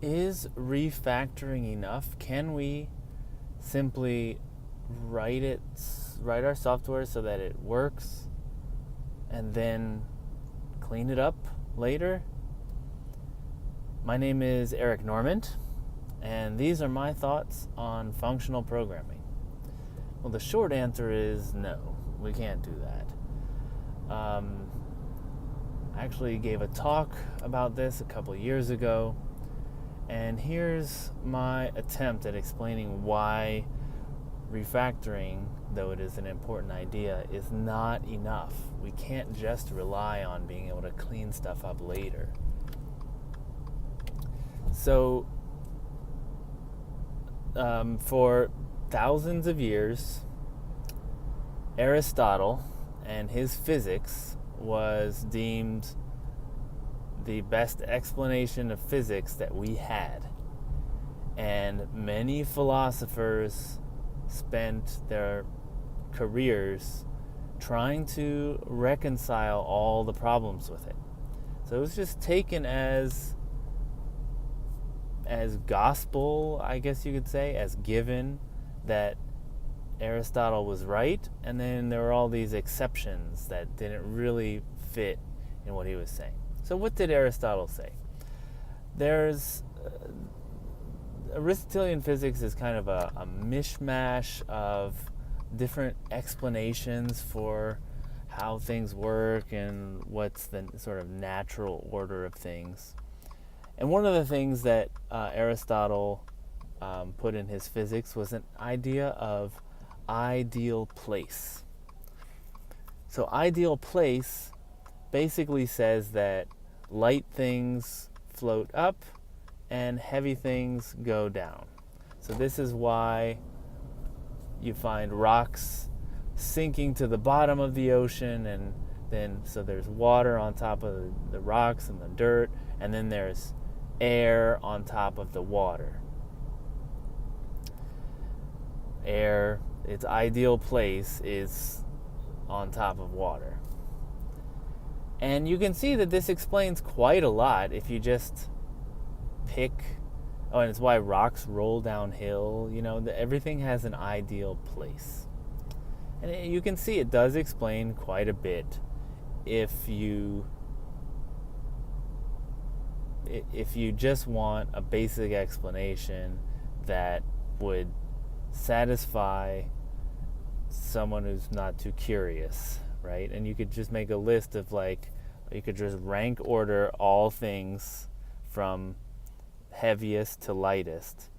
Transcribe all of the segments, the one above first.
Is refactoring enough? Can we simply write our software so that it works and then clean it up later? My name is Eric Normand, and these are my thoughts on functional programming. Well, the short answer is no, we can't do that. I actually gave a talk about this a couple years ago, and here's my attempt at explaining why refactoring, though it is an important idea, is not enough. We can't just rely on being able to clean stuff up later. So, for thousands of years, Aristotle and his physics was deemed the best explanation of physics that we had. And many philosophers spent their careers trying to reconcile all the problems with it. So it was just taken as gospel, I guess you could say, as given that Aristotle was right, and then there were all these exceptions that didn't really fit in what he was saying. So what did Aristotle say? There's Aristotelian physics is kind of a mishmash of different explanations for how things work and what's the sort of natural order of things. And one of the things that Aristotle put in his physics was an idea of ideal place. So ideal place basically says that light things float up and heavy things go down. So this is why you find rocks sinking to the bottom of the ocean, and then so there's water on top of the rocks and the dirt, and then there's air on top of the water. Air, its ideal place is on top of water. And you can see that this explains quite a lot if you just pick, and it's why rocks roll downhill, everything has an ideal place. And you can see it does explain quite a bit if you just want a basic explanation that would satisfy someone who's not too curious, right? And you could just make a list of you could just rank order all things from heaviest to lightest,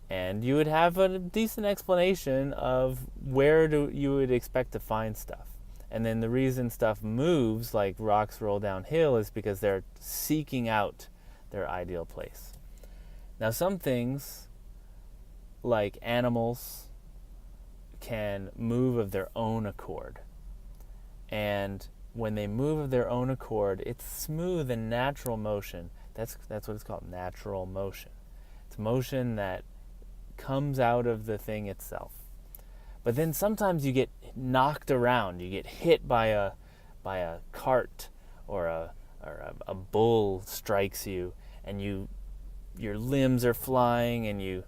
and you would have a decent explanation of where you would expect to find stuff. And then the reason stuff moves, like rocks roll downhill, is because they're seeking out their ideal place. Now, some things, like animals, can move of their own accord. And when they move of their own accord, it's smooth and natural motion. That's what it's called, natural motion. It's motion that comes out of the thing itself. But then sometimes you get knocked around. You get hit by a cart, or a bull strikes you, and your limbs are flying, and you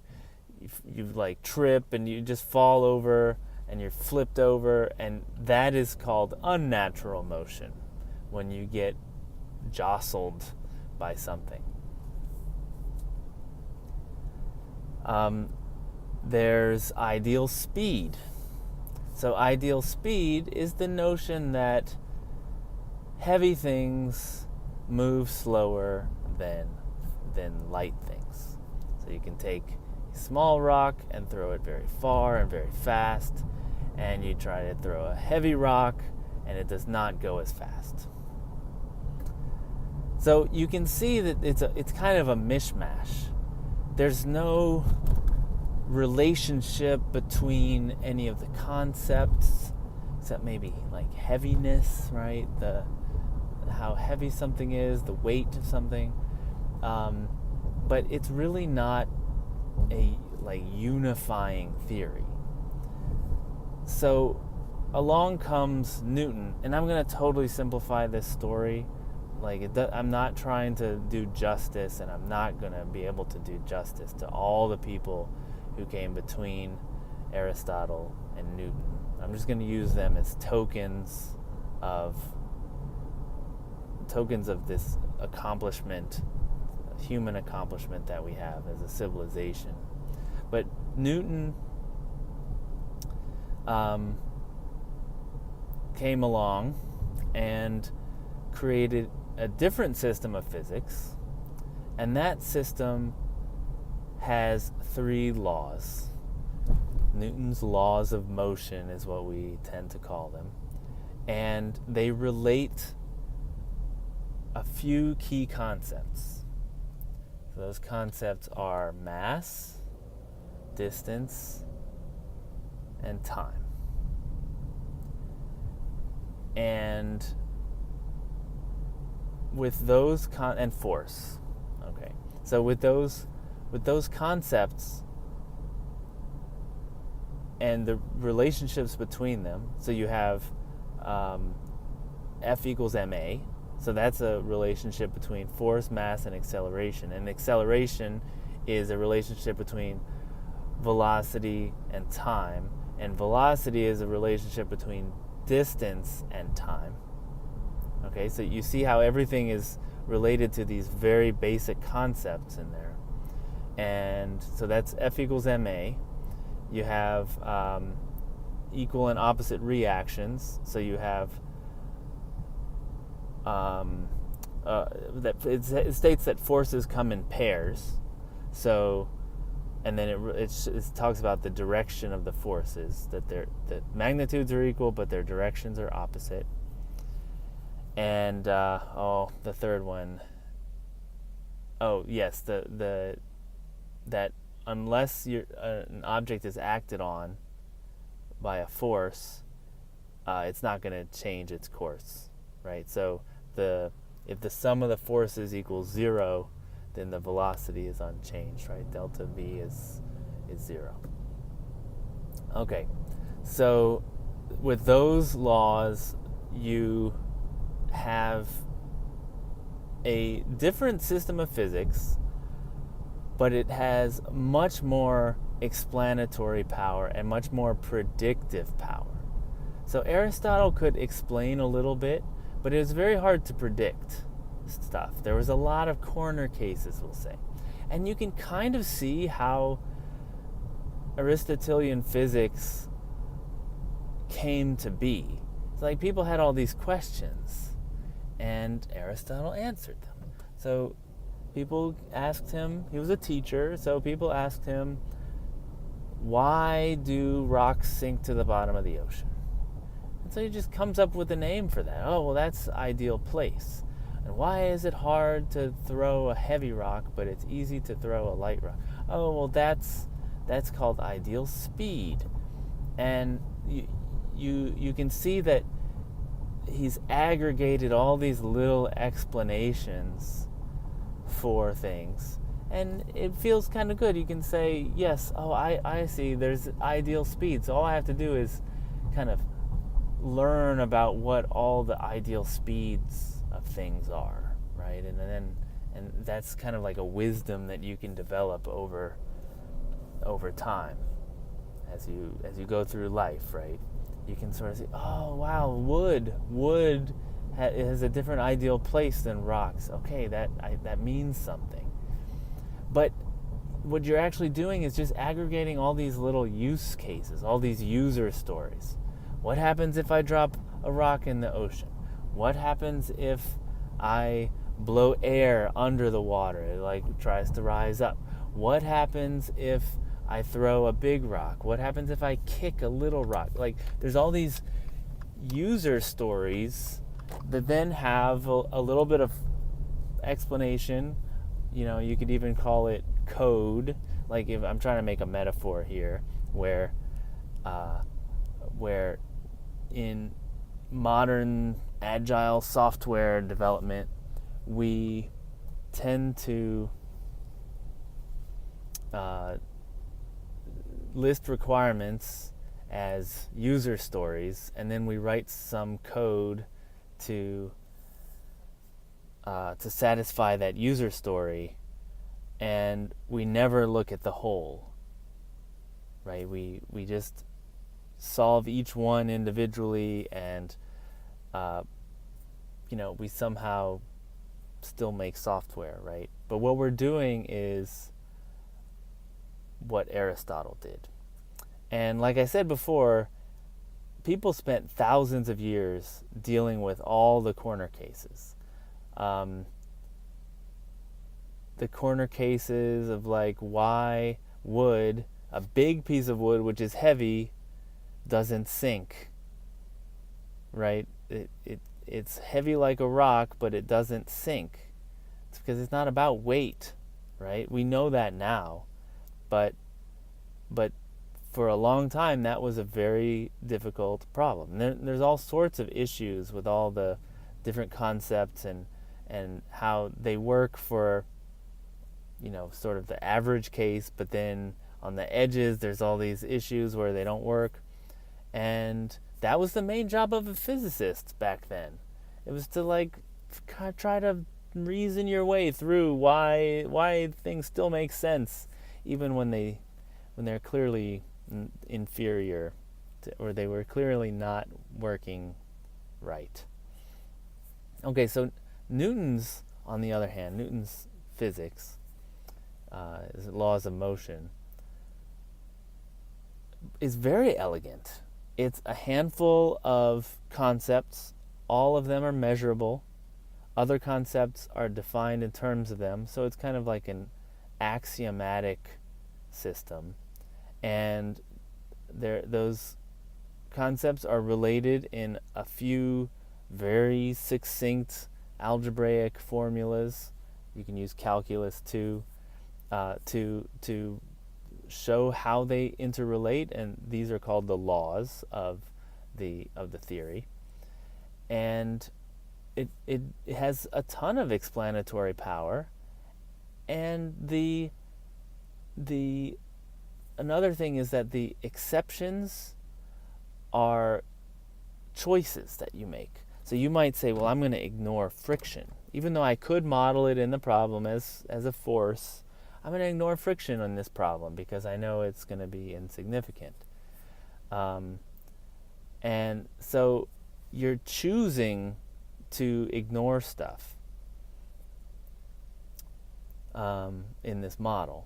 trip, and you just fall over, and you're flipped over, and that is called unnatural motion, when you get jostled by something. There's ideal speed. So ideal speed is the notion that heavy things move slower than light things. So you can take a small rock and throw it very far and very fast, and you try to throw a heavy rock and it does not go as fast. So you can see that it's kind of a mishmash. There's no relationship between any of the concepts, except maybe like heaviness, right? How heavy something is, the weight of something. But it's really not a unifying theory. So along comes Newton, and I'm going to totally simplify this story, I'm not trying to do justice, and I'm not going to be able to do justice to all the people who came between Aristotle and Newton. I'm just going to use them as tokens of this accomplishment, human accomplishment that we have as a civilization. But Newton came along and created a different system of physics, and that system has 3 laws. Newton's laws of motion is what we tend to call them, and they relate a few key concepts. So those concepts are mass, distance, and time. And with those and force. Okay. So with those concepts and the relationships between them, so you have F equals ma. So that's a relationship between force, mass, and acceleration. And acceleration is a relationship between velocity and time. And velocity is a relationship between distance and time. Okay, so you see how everything is related to these very basic concepts in there. And so that's F equals ma. You have equal and opposite reactions. So you have it states that forces come in pairs. So, and then it talks about the direction of the forces, that the magnitudes are equal, but their directions are opposite. And the third one. Oh yes, that unless an object is acted on by a force, it's not going to change its course, right? So if the sum of the forces equals 0, then the velocity is unchanged, right? Delta V is 0. Okay, so with those laws, you have a different system of physics, but it has much more explanatory power and much more predictive power. So Aristotle could explain a little bit, but it was very hard to predict stuff. There was a lot of corner cases, we'll say. And you can kind of see how Aristotelian physics came to be. It's like people had all these questions, and Aristotle answered them. So people asked him, he was a teacher, so people asked him, why do rocks sink to the bottom of the ocean? And so he just comes up with a name for that. Oh, well, that's ideal place. And why is it hard to throw a heavy rock, but it's easy to throw a light rock? Oh, well, that's called ideal speed. And you can see that he's aggregated all these little explanations for things, and it feels kind of good. You can say, yes, oh, I see, there's ideal speed, so all I have to do is kind of learn about what all the ideal speeds of things are, right? And that's kind of like a wisdom that you can develop over time as you go through life, right? You can sort of say, oh wow, wood has a different ideal place than rocks. Okay, that means something. But what you're actually doing is just aggregating all these little use cases, all these user stories. What happens if I drop a rock in the ocean? What happens if I blow air under the water? It tries to rise up. What happens if I throw a big rock? What happens if I kick a little rock? There's all these user stories that then have a little bit of explanation. You could even call it code. Like, if I'm trying to make a metaphor here, where in modern agile software development, we tend to list requirements as user stories, and then we write some code to to satisfy that user story, and we never look at the whole, right? We just solve each one individually, and we somehow still make software, right? But what we're doing is what Aristotle did. And like I said before, people spent thousands of years dealing with all the corner cases. The corner cases of like why wood, a big piece of wood which is heavy, doesn't sink, right? It's heavy like a rock, but it doesn't sink. It's because it's not about weight, right? We know that now, but for a long time that was a very difficult problem. There's all sorts of issues with all the different concepts and how they work for sort of the average case, but then on the edges there's all these issues where they don't work. And that was the main job of a physicist back then. It was to like try to reason your way through why things still make sense even when they're clearly inferior or they were clearly not working right. Okay, so Newton's, on the other hand, Newton's physics, laws of motion, is very elegant. It's a handful of concepts. All of them are measurable. Other concepts are defined in terms of them. So it's kind of like an axiomatic system. And those concepts are related in a few very succinct algebraic formulas. You can use calculus too, to show how they interrelate, and these are called the laws of the theory. And it has a ton of explanatory power. And the another thing is that the exceptions are choices that you make. So you might say, well, I'm going to ignore friction. Even though I could model it in the problem as a force, I'm going to ignore friction on this problem because I know it's going to be insignificant. And so you're choosing to ignore stuff in this model.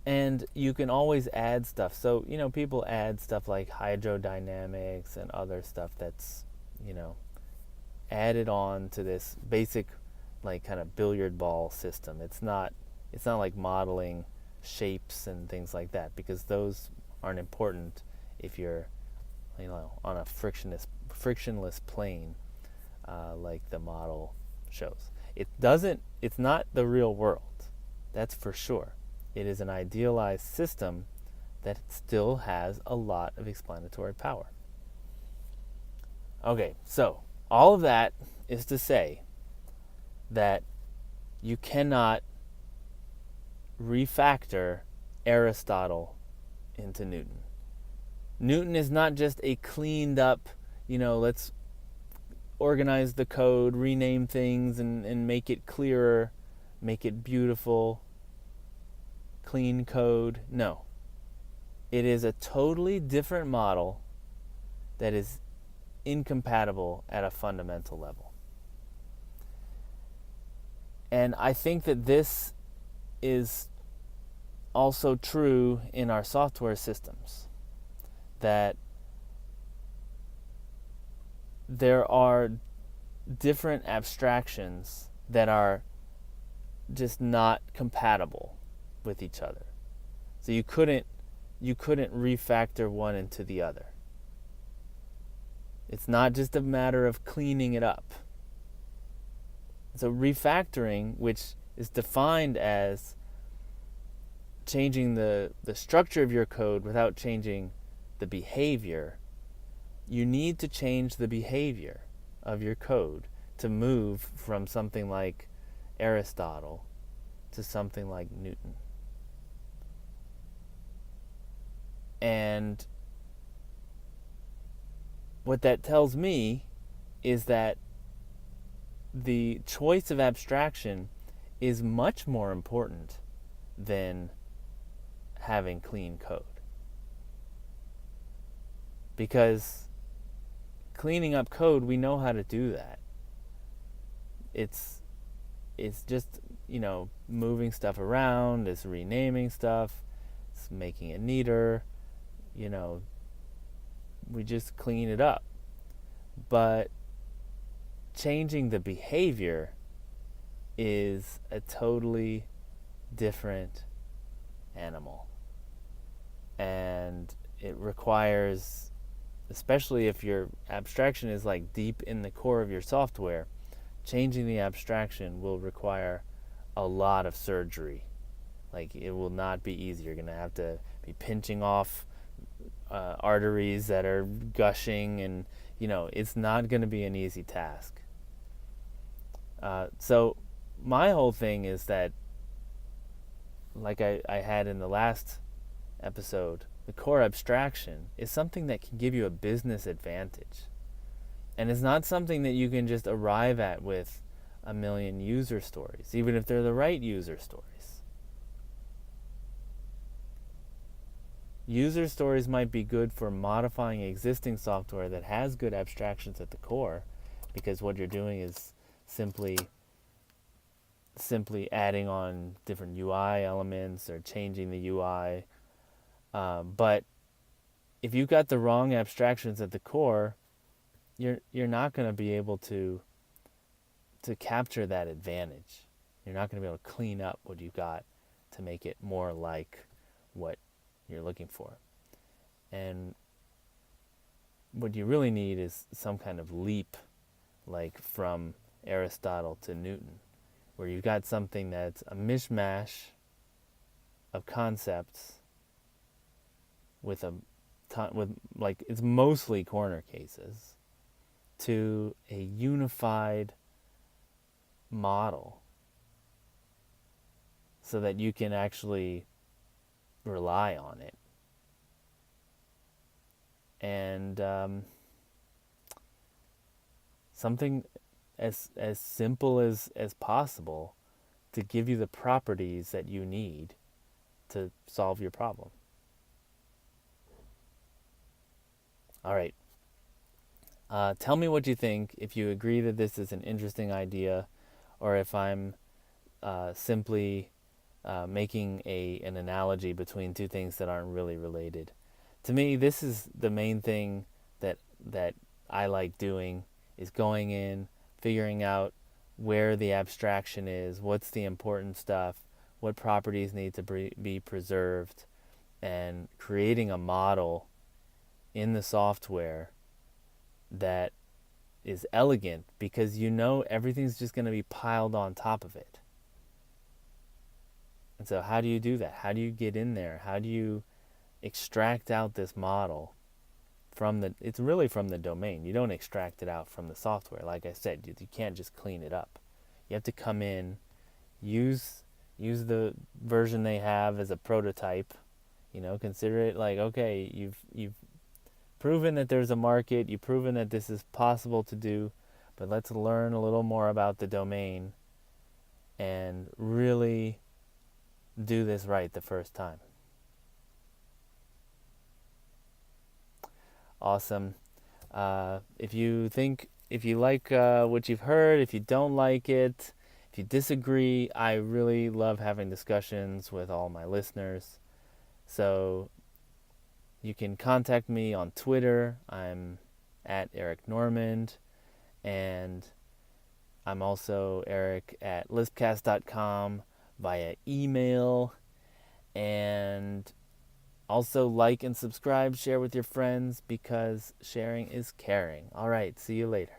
And you can always add stuff. So, people add stuff like hydrodynamics and other stuff that's, added on to this basic, like, kind of billiard ball system. It's not like modeling shapes and things like that, because those aren't important if you're, on a frictionless plane, like the model shows. It's not the real world. That's for sure. It is an idealized system that still has a lot of explanatory power. Okay, so all of that is to say that you cannot refactor Aristotle into Newton. Newton is not just a cleaned up, let's organize the code, rename things, and make it clearer, make it beautiful, clean code. No. It is a totally different model that is incompatible at a fundamental level. And I think that this is also true in our software systems, that there are different abstractions that are just not compatible with each other. So you couldn't refactor one into the other. It's not just a matter of cleaning it up. So refactoring, which is defined as changing the structure of your code without changing the behavior, you need to change the behavior of your code to move from something like Aristotle to something like Newton. And what that tells me is that the choice of abstraction is much more important than having clean code. Because cleaning up code, we know how to do that. It's just, moving stuff around, it's renaming stuff, it's making it neater, we just clean it up. But changing the behavior is a totally different animal. And it requires, especially if your abstraction is like deep in the core of your software, changing the abstraction will require a lot of surgery. Like, it will not be easy. You're going to have to be pinching off arteries that are gushing, and it's not going to be an easy task. So my whole thing is that, like I had in the last episode, the core abstraction is something that can give you a business advantage. And it's not something that you can just arrive at with a million user stories, even if they're the right user stories. User stories might be good for modifying existing software that has good abstractions at the core, because what you're doing is simply adding on different UI elements or changing the UI. But if you've got the wrong abstractions at the core, you're not going to be able to capture that advantage. You're not going to be able to clean up what you've got to make it more like what you're looking for. And what you really need is some kind of leap, like from Aristotle to Newton, where you've got something that's a mishmash of concepts with it's mostly corner cases, to a unified model, so that you can actually rely on it. And something as simple as possible to give you the properties that you need to solve your problem. All right. Tell me what you think, if you agree that this is an interesting idea, or if I'm simply making an analogy between two things that aren't really related. To me, this is the main thing that I like doing, is going in, figuring out where the abstraction is, what's the important stuff, what properties need to be preserved, and creating a model in the software that is elegant, because everything's just going to be piled on top of it. And so how do you do that? How do you get in there? How do you extract out this model it's really from the domain. You don't extract it out from the software. Like I said, you can't just clean it up. You have to come in, use the version they have as a prototype. Consider it like, okay, you've proven that there's a market, you've proven that this is possible to do, but let's learn a little more about the domain and really do this right the first time. Awesome. If you like what you've heard, if you don't like it, if you disagree, I really love having discussions with all my listeners. So you can contact me on Twitter. I'm at Eric Normand, and I'm also Eric at lispcast.com via email. And also like and subscribe, share with your friends, because sharing is caring. All right, see you later.